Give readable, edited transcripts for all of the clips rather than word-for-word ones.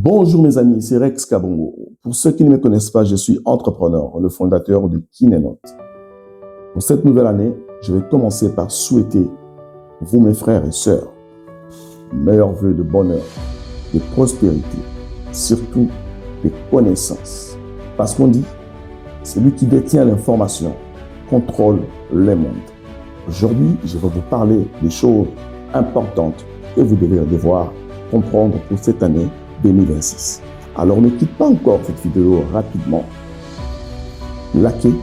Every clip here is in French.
Bonjour mes amis, c'est Rex Kabongo. Pour ceux qui ne me connaissent pas, je suis entrepreneur, le fondateur de Kinenote. Pour cette nouvelle année, je vais commencer par souhaiter, vous mes frères et sœurs, meilleurs vœux de bonheur, de prospérité, surtout de connaissances. Parce qu'on dit, celui qui détient l'information contrôle le monde. Aujourd'hui, je vais vous parler des choses importantes que vous devez devoir comprendre pour cette année 2026. Alors ne quitte pas encore cette vidéo rapidement. Likez,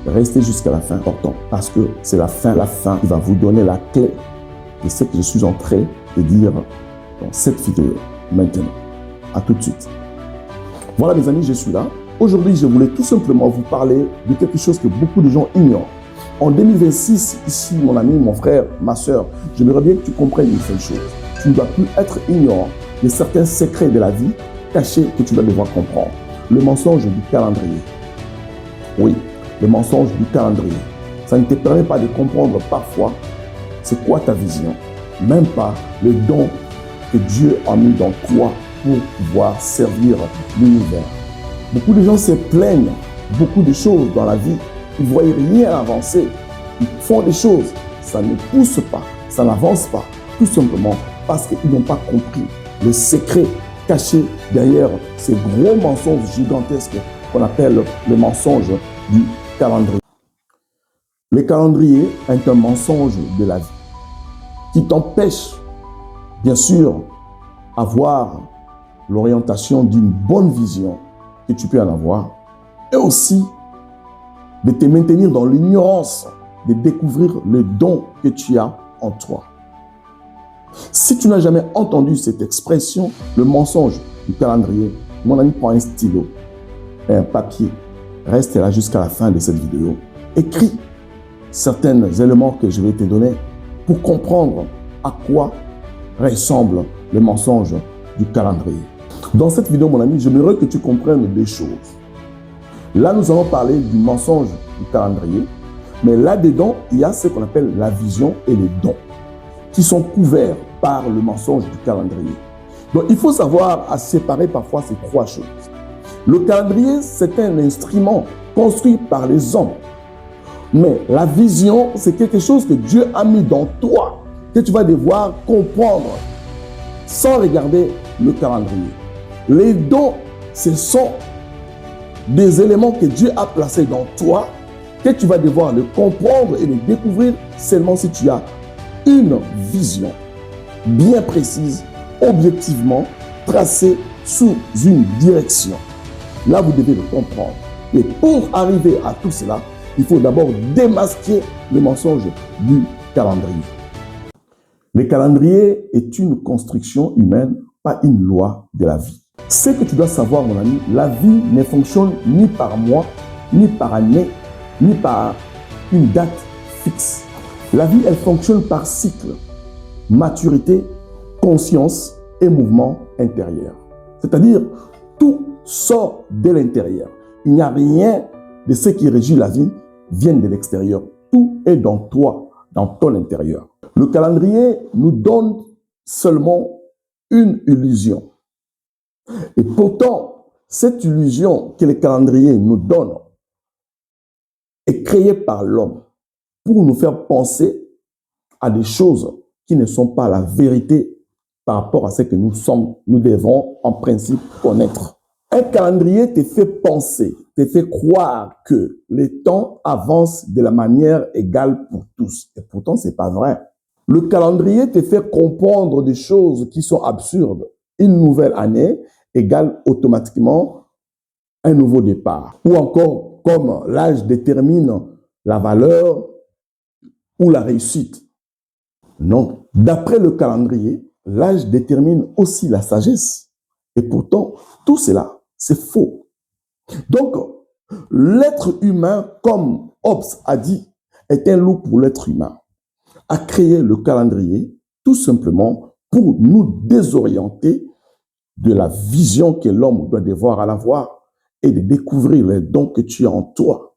restez jusqu'à la fin, important, parce que c'est la fin qui va vous donner la clé de ce que je suis en train de dire dans cette vidéo maintenant. À tout de suite. Voilà mes amis, je suis là. Aujourd'hui, je voulais tout simplement vous parler de quelque chose que beaucoup de gens ignorent. En 2026, ici, mon ami, mon frère, ma soeur, j'aimerais bien que tu comprennes une seule chose. Tu ne dois plus être ignorant de certains secrets de la vie cachés que tu dois devoir comprendre. Le mensonge du calendrier. Oui, le mensonge du calendrier. Ça ne te permet pas de comprendre parfois c'est quoi ta vision, même pas le don que Dieu a mis dans toi pour pouvoir servir l'univers. Beaucoup de gens se plaignent beaucoup de choses dans la vie. Ils ne voient rien avancer. Ils font des choses. Ça ne pousse pas, ça n'avance pas. Tout simplement parce qu'ils n'ont pas compris le secret caché derrière ces gros mensonges gigantesques qu'on appelle le mensonge du calendrier. Le calendrier est un mensonge de la vie qui t'empêche, bien sûr, avoir l'orientation d'une bonne vision que tu peux en avoir et aussi de te maintenir dans l'ignorance, de découvrir le don que tu as en toi. Si tu n'as jamais entendu cette expression, le mensonge du calendrier, mon ami, prends un stylo et un papier, reste là jusqu'à la fin de cette vidéo. Écris certains éléments que je vais te donner pour comprendre à quoi ressemble le mensonge du calendrier. Dans cette vidéo, mon ami, j'aimerais que tu comprennes des choses. Là, nous allons parler du mensonge du calendrier, mais là-dedans, il y a ce qu'on appelle la vision et les dons, qui sont couverts par le mensonge du calendrier. Donc, il faut savoir à séparer parfois ces trois choses. Le calendrier, c'est un instrument construit par les hommes. Mais la vision, c'est quelque chose que Dieu a mis dans toi, que tu vas devoir comprendre sans regarder le calendrier. Les dons, ce sont des éléments que Dieu a placés dans toi, que tu vas devoir le comprendre et le découvrir seulement si tu as une vision bien précise, objectivement tracée sous une direction. Là, vous devez le comprendre. Et pour arriver à tout cela, il faut d'abord démasquer le mensonge du calendrier. Le calendrier est une construction humaine, pas une loi de la vie. Ce que tu dois savoir, mon ami, la vie ne fonctionne ni par mois, ni par année, ni par une date fixe. La vie, elle fonctionne par cycle, maturité, conscience et mouvement intérieur. C'est-à-dire, tout sort de l'intérieur. Il n'y a rien de ce qui régit la vie vient de l'extérieur. Tout est dans toi, dans ton intérieur. Le calendrier nous donne seulement une illusion. Et pourtant, cette illusion que le calendrier nous donne est créée par l'homme pour nous faire penser à des choses qui ne sont pas la vérité par rapport à ce que nous sommes, nous devons en principe connaître. Un calendrier te fait penser, te fait croire que les temps avancent de la manière égale pour tous. Et pourtant, ce n'est pas vrai. Le calendrier te fait comprendre des choses qui sont absurdes. Une nouvelle année égale automatiquement un nouveau départ. Ou encore, comme l'âge détermine la valeur ou la réussite. Non. D'après le calendrier, l'âge détermine aussi la sagesse. Et pourtant, tout cela, c'est faux. Donc, l'être humain, comme Hobbes a dit, est un loup pour l'être humain. A créé le calendrier tout simplement pour nous désorienter de la vision que l'homme doit devoir avoir et de découvrir les dons que tu as en toi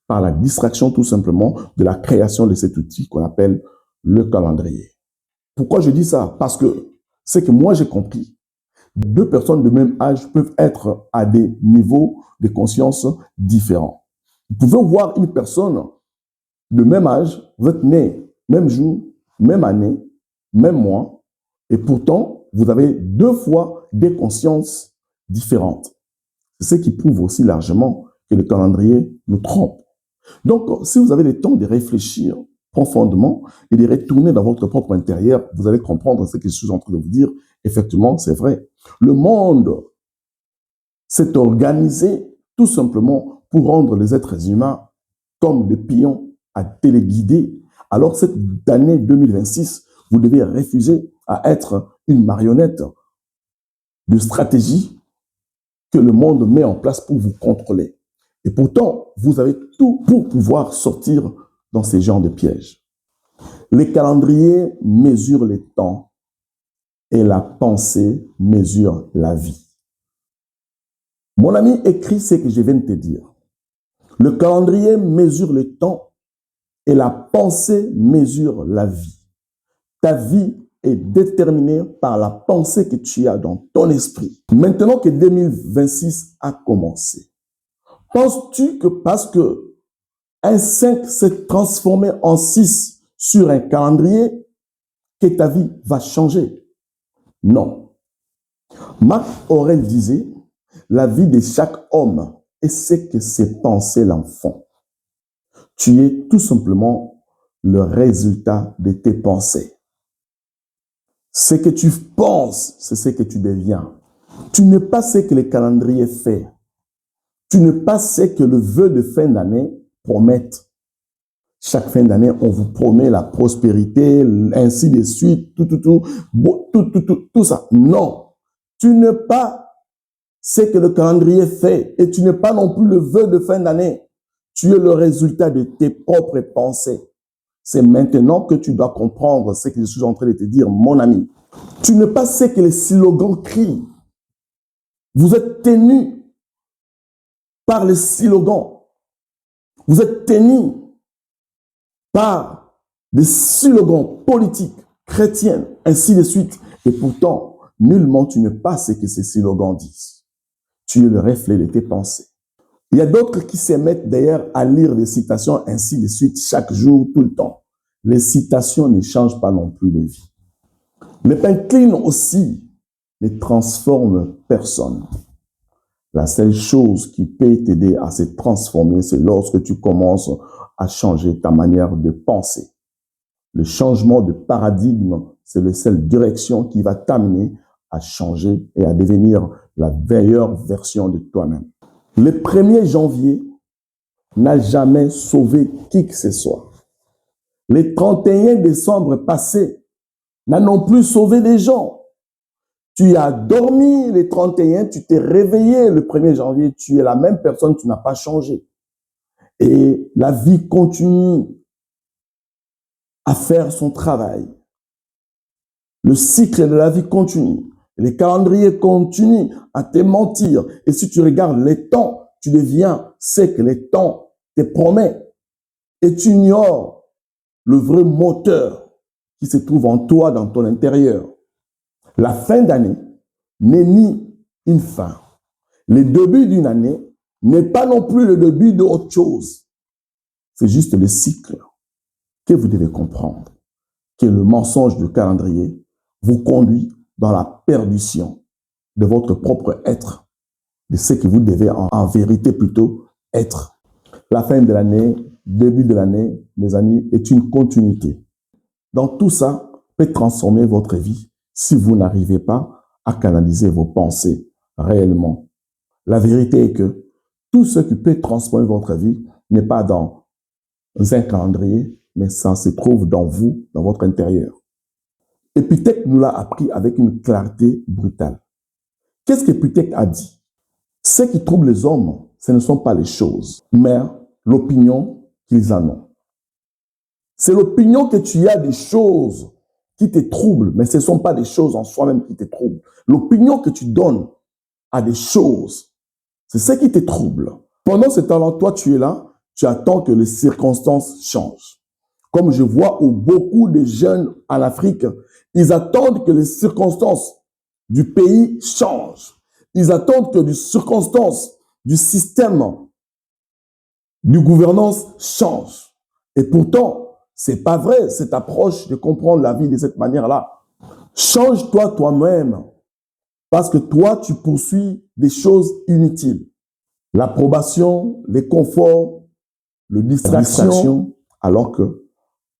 par la distraction tout simplement de la création de cet outil qu'on appelle le calendrier. Pourquoi je dis ça? Parce que c'est que moi j'ai compris Deux personnes de même âge peuvent être à des niveaux de conscience différents. Vous pouvez voir une personne de même âge, vous êtes nés même jour, même année, même mois, et pourtant, vous avez deux fois des consciences différentes. C'est ce qui prouve aussi largement que le calendrier nous trompe. Donc, si vous avez le temps de réfléchir profondément et de retourner dans votre propre intérieur, vous allez comprendre ce que je suis en train de vous dire. Effectivement, c'est vrai. Le monde s'est organisé tout simplement pour rendre les êtres humains comme des pions à téléguider. Alors, cette année 2026, vous devez refuser à être une marionnette de stratégie que le monde met en place pour vous contrôler. Et pourtant, vous avez tout pour pouvoir sortir dans ces genres de pièges. Les calendriers mesurent les temps et la pensée mesure la vie. Mon ami, écris ce que je viens de te dire. Le calendrier mesure le temps et la pensée mesure la vie. Ta vie est déterminée par la pensée que tu as dans ton esprit. Maintenant que 2026 a commencé, penses-tu que parce que un 5 s'est transformé en 6 sur un calendrier, que ta vie va changer? Non. Marc Aurèle disait, la vie de chaque homme est ce que ses pensées l'en font. Tu es tout simplement le résultat de tes pensées. Ce que tu penses, c'est ce que tu deviens. Tu n'es pas ce que le calendrier fait. Tu n'es pas ce que le vœu de fin d'année promet. Chaque fin d'année, on vous promet la prospérité, ainsi de suite, tout ça. Non, tu n'es pas ce que le calendrier fait et tu n'es pas non plus le vœu de fin d'année. Tu es le résultat de tes propres pensées. C'est maintenant que tu dois comprendre ce que je suis en train de te dire, mon ami. Tu n'es pas ce que les slogans crient. Vous êtes tenu par les slogans. Vous êtes tenu par des slogans politiques, chrétiens, ainsi de suite. Et pourtant, nullement tu n'es pas ce que ces slogans disent. Tu es le reflet de tes pensées. Il y a d'autres qui se mettent d'ailleurs à lire des citations ainsi de suite chaque jour, tout le temps. Les citations ne changent pas non plus de vie. Les panclines aussi ne transforment personne. La seule chose qui peut t'aider à se transformer, c'est lorsque tu commences à changer ta manière de penser. Le changement de paradigme, c'est la seule direction qui va t'amener à changer et à devenir la meilleure version de toi-même. Le 1er janvier n'a jamais sauvé qui que ce soit. Le 31 décembre passé n'a non plus sauvé des gens. Tu as dormi le 31, tu t'es réveillé le 1er janvier, tu es la même personne, tu n'as pas changé. Et la vie continue à faire son travail. Le cycle de la vie continue. Les calendriers continuent à te mentir. Et si tu regardes les temps, tu deviens ce que les temps te promettent. Et tu ignores le vrai moteur qui se trouve en toi, dans ton intérieur. La fin d'année n'est ni une fin. Le début d'une année n'est pas non plus le début d'autre chose. C'est juste le cycle que vous devez comprendre. Que le mensonge du calendrier vous conduit dans la perdition de votre propre être, de ce que vous devez en vérité plutôt être. La fin de l'année, début de l'année, mes amis, est une continuité. Donc tout ça peut transformer votre vie si vous n'arrivez pas à canaliser vos pensées réellement. La vérité est que tout ce qui peut transformer votre vie n'est pas dans un calendrier, mais ça se trouve dans vous, dans votre intérieur. Épithète nous l'a appris avec une clarté brutale. Qu'est-ce qu'Épithète a dit? Ce qui trouble les hommes, ce ne sont pas les choses, mais l'opinion qu'ils en ont. C'est l'opinion que tu as des choses qui te troublent, mais ce ne sont pas des choses en soi-même qui te troublent. L'opinion que tu donnes à des choses, c'est ce qui te trouble. Pendant ce temps-là, toi, tu es là, tu attends que les circonstances changent. Comme je vois où beaucoup de jeunes en Afrique, ils attendent que les circonstances du pays changent. Ils attendent que les circonstances du système, du gouvernance changent. Et pourtant, c'est pas vrai, cette approche de comprendre la vie de cette manière-là. Change-toi toi-même, parce que toi, tu poursuis des choses inutiles. L'approbation, les conforts, le distraction, alors que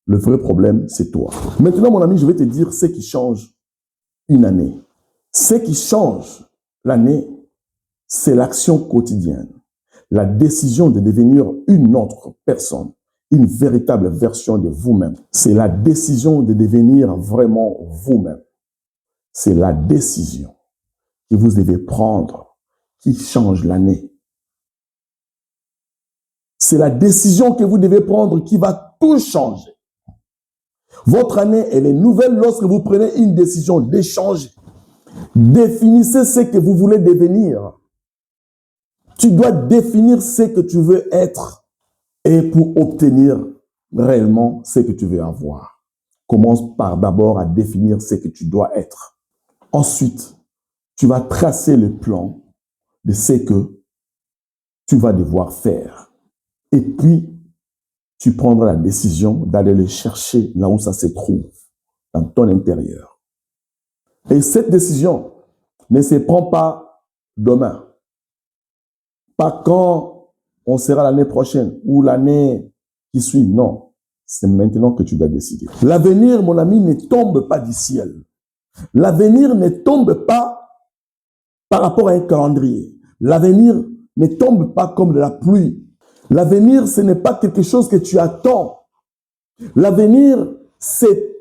le vrai problème, c'est toi. Maintenant, mon ami, je vais te dire ce qui change une année. Ce qui change l'année, c'est l'action quotidienne. La décision de devenir une autre personne, une véritable version de vous-même. C'est la décision de devenir vraiment vous-même. C'est la décision que vous devez prendre qui change l'année. C'est la décision que vous devez prendre qui va tout changer. Votre année, elle est nouvelle lorsque vous prenez une décision d'échanger. Définissez ce que vous voulez devenir. Tu dois définir ce que tu veux être et pour obtenir réellement ce que tu veux avoir. Commence par d'abord à définir ce que tu dois être. Ensuite, tu vas tracer le plan de ce que tu vas devoir faire. Et puis, tu prendras la décision d'aller le chercher là où ça se trouve, dans ton intérieur. Et cette décision ne se prend pas demain. Pas quand on sera l'année prochaine ou l'année qui suit. Non, c'est maintenant que tu dois décider. L'avenir, mon ami, ne tombe pas du ciel. L'avenir ne tombe pas par rapport à un calendrier. L'avenir ne tombe pas comme de la pluie. L'avenir, ce n'est pas quelque chose que tu attends. L'avenir, c'est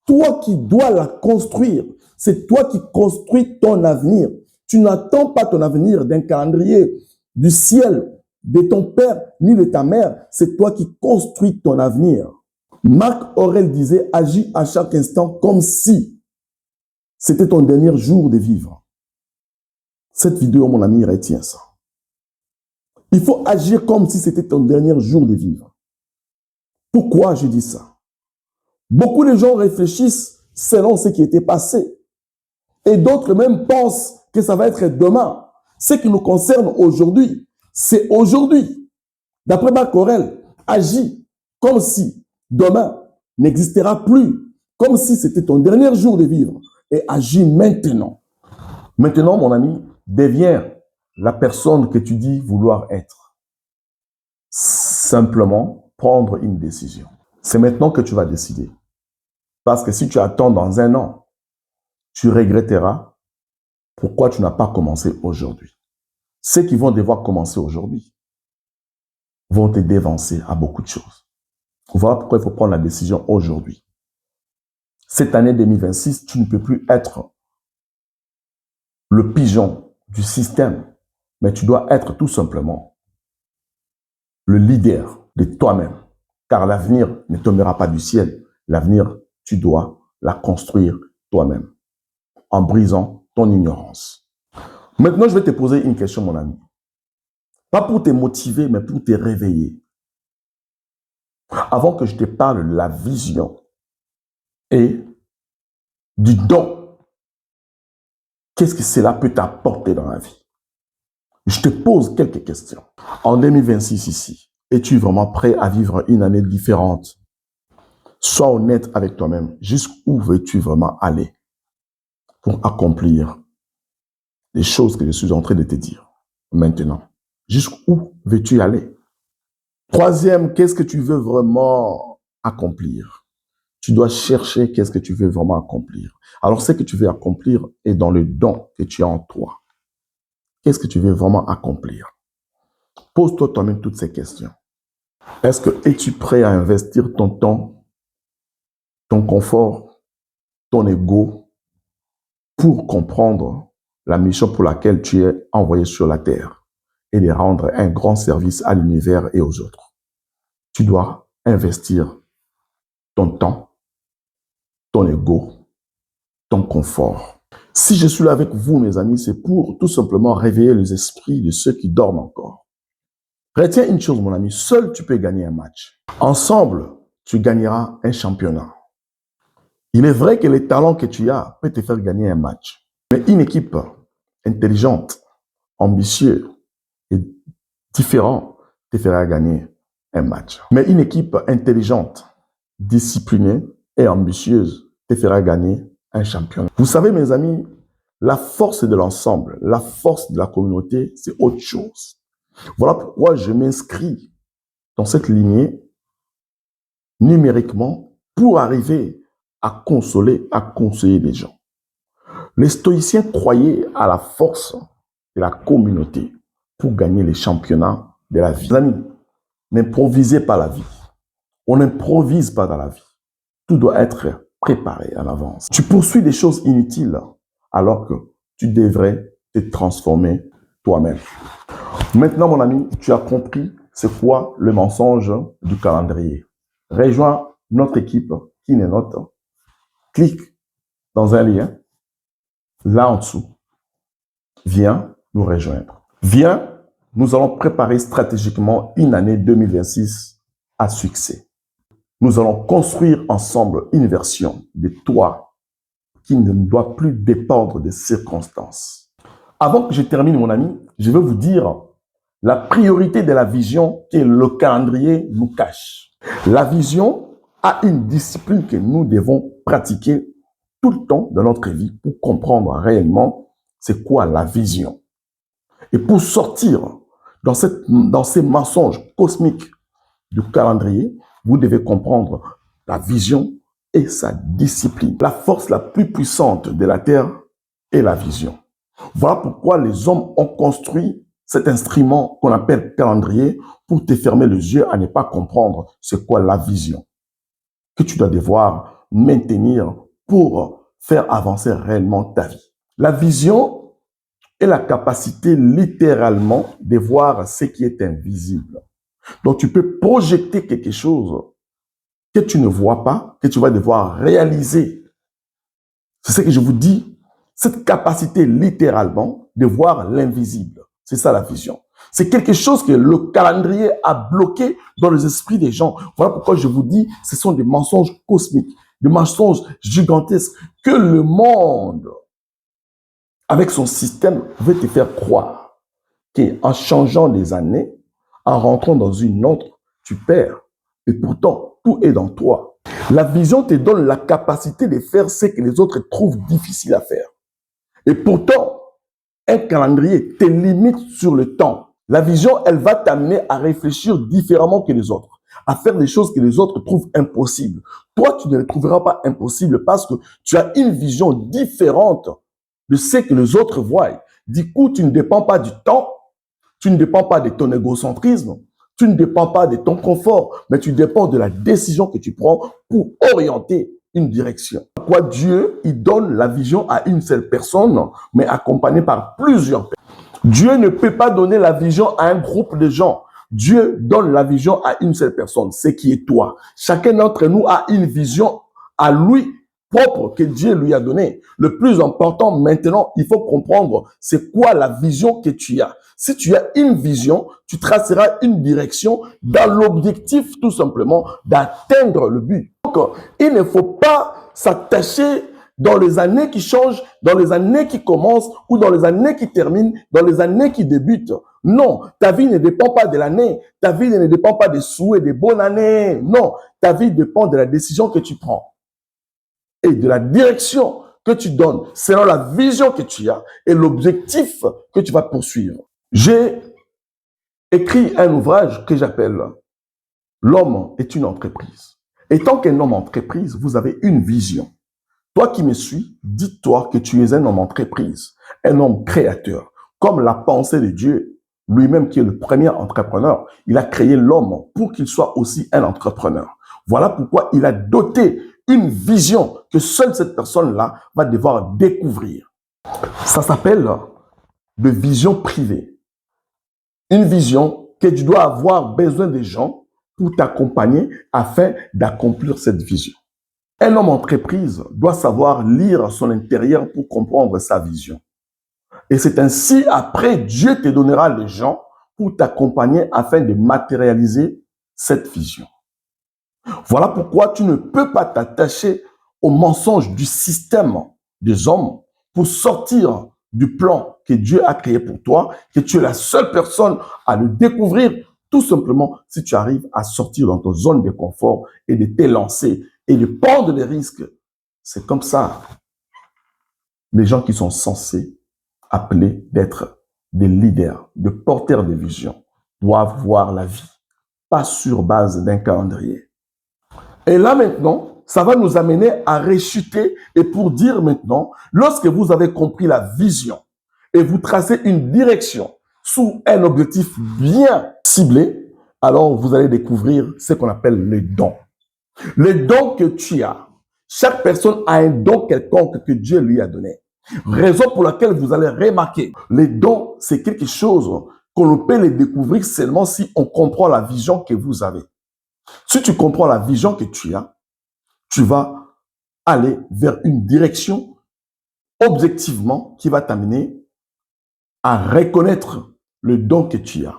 toi qui dois la construire. C'est toi qui construis ton avenir. Tu n'attends pas ton avenir d'un calendrier, du ciel, de ton père, ni de ta mère. C'est toi qui construis ton avenir. Marc Aurèle disait, agis à chaque instant comme si c'était ton dernier jour de vivre. Cette vidéo, mon ami, retient ça. Il faut agir comme si c'était ton dernier jour de vivre. Pourquoi je dis ça? Beaucoup de gens réfléchissent selon ce qui était passé. Et d'autres même pensent que ça va être demain. Ce qui nous concerne aujourd'hui, c'est aujourd'hui. D'après Marc Aurèle, agis comme si demain n'existera plus. Comme si c'était ton dernier jour de vivre. Et agis maintenant. Maintenant, mon ami, deviens la personne que tu dis vouloir être. Simplement, prendre une décision. C'est maintenant que tu vas décider. Parce que si tu attends dans un an, tu regretteras pourquoi tu n'as pas commencé aujourd'hui. Ceux qui vont devoir commencer aujourd'hui vont te dévancer à beaucoup de choses. Voilà pourquoi il faut prendre la décision aujourd'hui. Cette année 2026, tu ne peux plus être le pigeon du système, mais tu dois être tout simplement le leader de toi-même. Car l'avenir ne tombera pas du ciel. L'avenir, tu dois la construire toi-même, en brisant ton ignorance. Maintenant, je vais te poser une question, mon ami. Pas pour te motiver, mais pour te réveiller. Avant que je te parle de la vision et du don, qu'est-ce que cela peut t'apporter dans la vie? Je te pose quelques questions. En 2026 ici, es-tu vraiment prêt à vivre une année différente? Sois honnête avec toi-même. Jusqu'où veux-tu vraiment aller pour accomplir les choses que je suis en train de te dire maintenant? Jusqu'où veux-tu aller? Troisième, qu'est-ce que tu veux vraiment accomplir? Tu dois chercher qu'est-ce que tu veux vraiment accomplir. Alors, ce que tu veux accomplir est dans le don que tu as en toi. Qu'est-ce que tu veux vraiment accomplir? Pose-toi toi-même toutes ces questions. Est-ce que es-tu prêt à investir ton temps, ton confort, ton ego pour comprendre la mission pour laquelle tu es envoyé sur la terre et de rendre un grand service à l'univers et aux autres? Tu dois investir ton temps, ton ego, ton confort. Si je suis là avec vous, mes amis, c'est pour tout simplement réveiller les esprits de ceux qui dorment encore. Retiens une chose, mon ami, seul tu peux gagner un match. Ensemble, tu gagneras un championnat. Il est vrai que les talents que tu as peuvent te faire gagner un match. Mais une équipe intelligente, ambitieuse et différente te fera gagner un match. Mais une équipe intelligente, disciplinée et ambitieuse te fera gagner un championnat. Vous savez, mes amis, la force de l'ensemble, la force de la communauté, c'est autre chose. Voilà pourquoi je m'inscris dans cette lignée numériquement pour arriver à conseiller les gens. Les stoïciens croyaient à la force de la communauté pour gagner les championnats de la vie. Les amis, n'improvisez pas la vie. On n'improvise pas dans la vie. Tout doit être préparé en avance. Tu poursuis des choses inutiles alors que tu devrais te transformer toi-même. Maintenant, mon ami, tu as compris c'est quoi le mensonge du calendrier. Rejoins notre équipe Kinenote. Clique dans un lien là en dessous. Viens nous rejoindre. Viens, nous allons préparer stratégiquement une année 2026 à succès. Nous allons construire ensemble une version de toi qui ne doit plus dépendre des circonstances. Avant que je termine, mon ami, je vais vous dire la priorité de la vision que le calendrier nous cache. La vision a une discipline que nous devons pratiquer tout le temps de notre vie pour comprendre réellement c'est quoi la vision. Et pour sortir dans ces mensonges cosmiques du calendrier, vous devez comprendre la vision et sa discipline. La force la plus puissante de la Terre est la vision. Voilà pourquoi les hommes ont construit cet instrument qu'on appelle calendrier pour te fermer les yeux à ne pas comprendre c'est quoi la vision que tu dois devoir maintenir pour faire avancer réellement ta vie. La vision est la capacité littéralement de voir ce qui est invisible. Donc tu peux projeter quelque chose que tu ne vois pas, que tu vas devoir réaliser. C'est ce que je vous dis, cette capacité littéralement de voir l'invisible. C'est ça la vision. C'est quelque chose que le calendrier a bloqué dans les esprits des gens. Voilà pourquoi je vous dis, ce sont des mensonges cosmiques, des mensonges gigantesques que le monde, avec son système, veut te faire croire qu'en changeant les années, en rentrant dans une autre, tu perds. Et pourtant, tout est dans toi. La vision te donne la capacité de faire ce que les autres trouvent difficile à faire. Et pourtant, un calendrier te limite sur le temps. La vision, elle va t'amener à réfléchir différemment que les autres, à faire des choses que les autres trouvent impossibles. Toi, tu ne les trouveras pas impossibles parce que tu as une vision différente de ce que les autres voient. Du coup, tu ne dépends pas du temps, tu ne dépends pas de ton égocentrisme, tu ne dépends pas de ton confort, mais tu dépends de la décision que tu prends pour orienter une direction. Pourquoi Dieu, il donne la vision à une seule personne, mais accompagné par plusieurs personnes. Dieu ne peut pas donner la vision à un groupe de gens. Dieu donne la vision à une seule personne, ce qui est toi. Chacun d'entre nous a une vision à lui propre que Dieu lui a donnée. Le plus important maintenant, il faut comprendre c'est quoi la vision que tu as. Si tu as une vision, tu traceras une direction dans l'objectif tout simplement d'atteindre le but. Donc, il ne faut pas s'attacher dans les années qui changent, dans les années qui commencent ou dans les années qui terminent, dans les années qui débutent. Non, ta vie ne dépend pas de l'année. Ta vie ne dépend pas des souhaits, des bonnes années. Non, ta vie dépend de la décision que tu prends et de la direction que tu donnes selon la vision que tu as et l'objectif que tu vas poursuivre. J'ai écrit un ouvrage que j'appelle « L'homme est une entreprise ». Et tant qu'un homme entreprise, vous avez une vision. Toi qui me suis, dis-toi que tu es un homme entreprise, un homme créateur. Comme la pensée de Dieu, lui-même qui est le premier entrepreneur, il a créé l'homme pour qu'il soit aussi un entrepreneur. Voilà pourquoi il a doté une vision que seule cette personne-là va devoir découvrir. Ça s'appelle de vision privée. Une vision que tu dois avoir besoin des gens pour t'accompagner afin d'accomplir cette vision. Un homme entreprise doit savoir lire son intérieur pour comprendre sa vision. Et c'est ainsi, après, Dieu te donnera les gens pour t'accompagner afin de matérialiser cette vision. Voilà pourquoi tu ne peux pas t'attacher aux mensonges du système des hommes pour sortir du plan que Dieu a créé pour toi, que tu es la seule personne à le découvrir, tout simplement si tu arrives à sortir dans ta zone de confort et de t'élancer et de prendre des risques. C'est comme ça. Les gens qui sont censés appeler d'être des leaders, de porteurs de vision, doivent voir la vie, pas sur base d'un calendrier. Et là maintenant, ça va nous amener à réchuter et pour dire maintenant, lorsque vous avez compris la vision et vous tracez une direction sous un objectif bien ciblé, alors vous allez découvrir ce qu'on appelle les dons. Les dons que tu as, chaque personne a un don quelconque que Dieu lui a donné. Raison pour laquelle vous allez remarquer, les dons, c'est quelque chose qu'on peut les découvrir seulement si on comprend la vision que vous avez. Si tu comprends la vision que tu as, tu vas aller vers une direction objectivement qui va t'amener à reconnaître le don que tu as.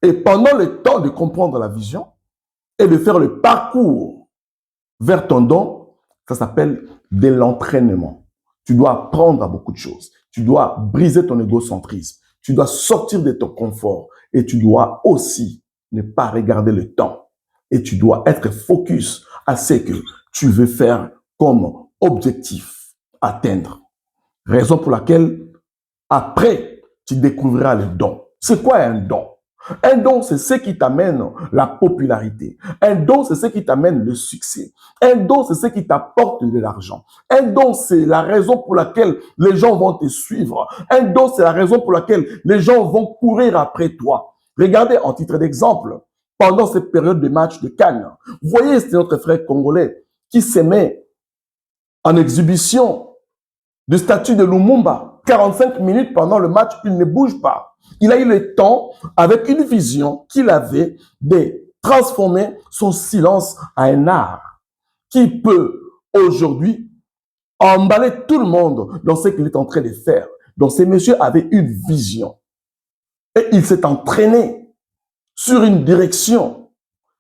Et pendant le temps de comprendre la vision et de faire le parcours vers ton don, ça s'appelle de l'entraînement. Tu dois apprendre à beaucoup de choses. Tu dois briser ton égocentrisme. Tu dois sortir de ton confort et tu dois aussi ne pas regarder le temps. Et tu dois être focus à ce que tu veux faire comme objectif atteindre. Raison pour laquelle, après, tu découvriras le don. C'est quoi un don? Un don, c'est ce qui t'amène la popularité. Un don, c'est ce qui t'amène le succès. Un don, c'est ce qui t'apporte de l'argent. Un don, c'est la raison pour laquelle les gens vont te suivre. Un don, c'est la raison pour laquelle les gens vont courir après toi. Regardez, en titre d'exemple, pendant cette période de match de Cannes, vous voyez, c'est notre frère congolais qui se met en exhibition du statut de Lumumba. 45 minutes pendant le match, il ne bouge pas. Il a eu le temps, avec une vision qu'il avait, de transformer son silence en un art qui peut aujourd'hui emballer tout le monde dans ce qu'il est en train de faire. Donc, ces messieurs avaient une vision. Et il s'est entraîné sur une direction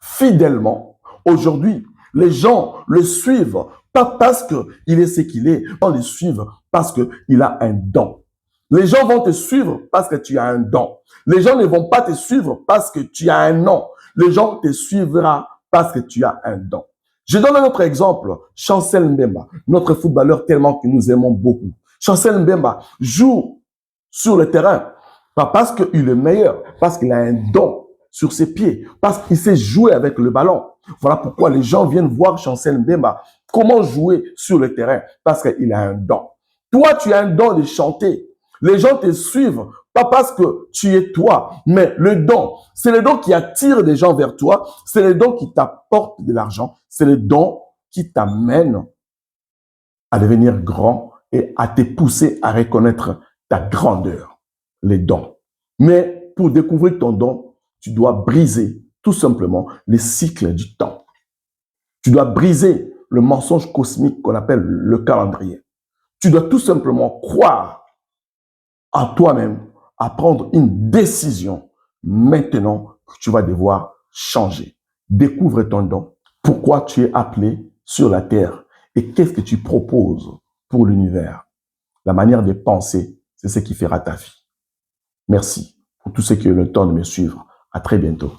fidèlement. Aujourd'hui, les gens le suivent, pas parce qu'il est ce qu'il est, on le suivent parce qu'il a un don. Les gens vont te suivre parce que tu as un don. Les gens ne vont pas te suivre parce que tu as un nom. Les gens te suivront parce que tu as un don. Je donne un autre exemple. Chancel Mbemba, notre footballeur tellement que nous aimons beaucoup. Chancel Mbemba joue sur le terrain, pas parce qu'il est meilleur, parce qu'il a un don sur ses pieds, parce qu'il sait jouer avec le ballon. Voilà pourquoi les gens viennent voir Chancel Mbemba. Comment jouer sur le terrain? Parce qu'il a un don. Toi, tu as un don de chanter. Les gens te suivent, pas parce que tu es toi, mais le don. C'est le don qui attire des gens vers toi. C'est le don qui t'apporte de l'argent. C'est le don qui t'amène à devenir grand et à te pousser à reconnaître ta grandeur. Les dons. Mais pour découvrir ton don, tu dois briser tout simplement les cycles du temps. Tu dois briser le mensonge cosmique qu'on appelle le calendrier. Tu dois tout simplement croire à toi-même, à prendre une décision maintenant que tu vas devoir changer. Découvre ton don, pourquoi tu es appelé sur la terre et qu'est-ce que tu proposes pour l'univers. La manière de penser, c'est ce qui fera ta vie. Merci pour tous ceux qui ont le temps de me suivre. À très bientôt.